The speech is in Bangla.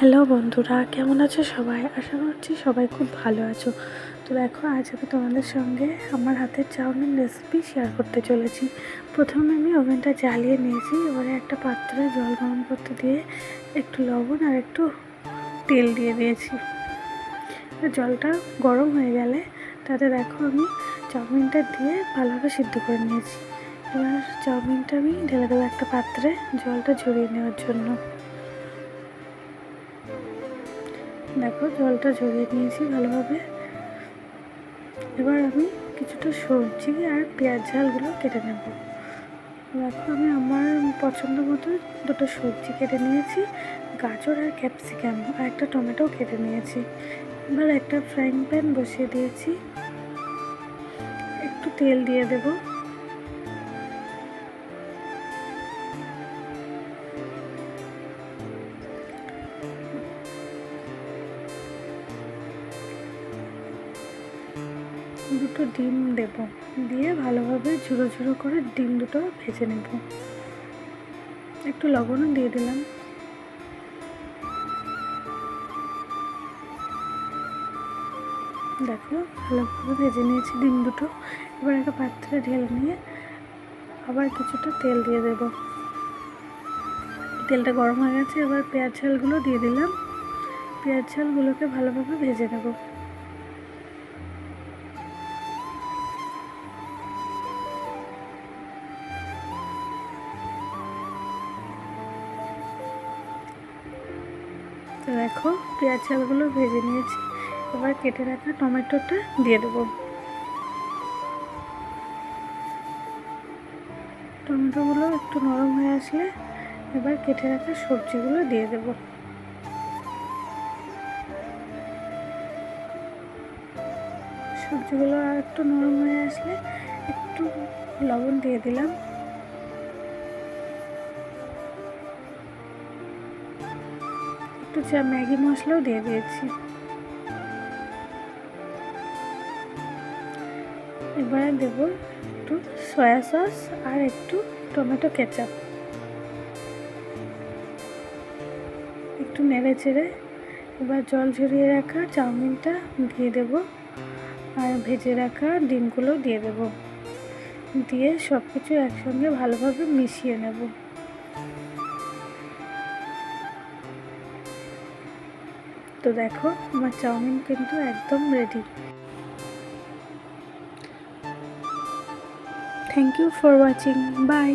হ্যালো বন্ধুরা, কেমন আছো সবাই? আশা করছি সবাই খুব ভালো আছো। তো দেখো, আজ আমি তোমাদের সঙ্গে আমার হাতের চাউমিন রেসিপি শেয়ার করতে চলেছি। প্রথমে আমি ওভেনটা জ্বালিয়ে নিয়েছি। এবারে একটা পাত্রে জল গরম করতে দিয়ে একটু লবণ আর একটু তেল দিয়ে দিয়েছি। জলটা গরম হয়ে গেলে তাতে দেখো আমি চাউমিনটা দিয়ে ভালোভাবে সিদ্ধ করে নিয়েছি। এবার চাউমিনটা আমি ঢেলে দেবো একটা পাত্রে জলটা ঝরিয়ে নেওয়ার জন্য। দেখো, জলটা ঝরিয়ে নিয়েছি ভালোভাবে। এবার আমি কিছুটা সবজি আর পেঁয়াজ ঝালগুলো কেটে নেব। দেখো, আমি আমার পছন্দ মতো দুটো সবজি কেটে নিয়েছি, গাজর আর ক্যাপসিকাম, আর একটা টমেটো কেটে নিয়েছি। এবার একটা ফ্রাইং প্যান বসিয়ে দিয়েছি, একটু তেল দিয়ে দেব। দুটো ডিম দেব, দিয়ে ভালোভাবে ঝুড়ো ঝুড়ো করে ডিম দুটো ভেজে নেব। একটু লবণও দিয়ে দিলাম। দেখো, ভালোভাবে ভেজে নিয়েছি ডিম দুটো। এবার একটা পাত্রে ঢেলে নিয়ে আবার কিছুটা তেল দিয়ে দেব। তেলটা গরম হয়ে গেছে, এবার পেঁয়াজ ঝালগুলো দিয়ে দিলাম। পেঁয়াজ ঝালগুলোকে ভালোভাবে ভেজে নেব। তো দেখো, পেঁয়াজ ঝালগুলো ভেজে নিয়েছি। এবার কেটে রাখা টমেটোটা দিয়ে দেবো। টমেটোগুলো একটু নরম হয়ে আসলে এবার কেটে রাখা সবজিগুলো দিয়ে দেব। সবজিগুলো আর একটু নরম হয়ে আসলে একটু লবণ দিয়ে দিলাম। একটু ম্যাগি মশলাও দিয়ে দিয়েছি। এবারে দেব একটু সয়া সস আর একটু টমেটো কেচাপ। একটু নেড়ে চেড়ে এবার জল ঝরিয়ে রাখা চাউমিনটা দিয়ে দেব, আর ভেজে রাখা ডিমগুলো দিয়ে দেব। দিয়ে সব কিছু একসঙ্গে ভালোভাবে মিশিয়ে নেব। তো দেখো, আমার চাউমিন কিন্তু একদম ready. Thank you for watching. By.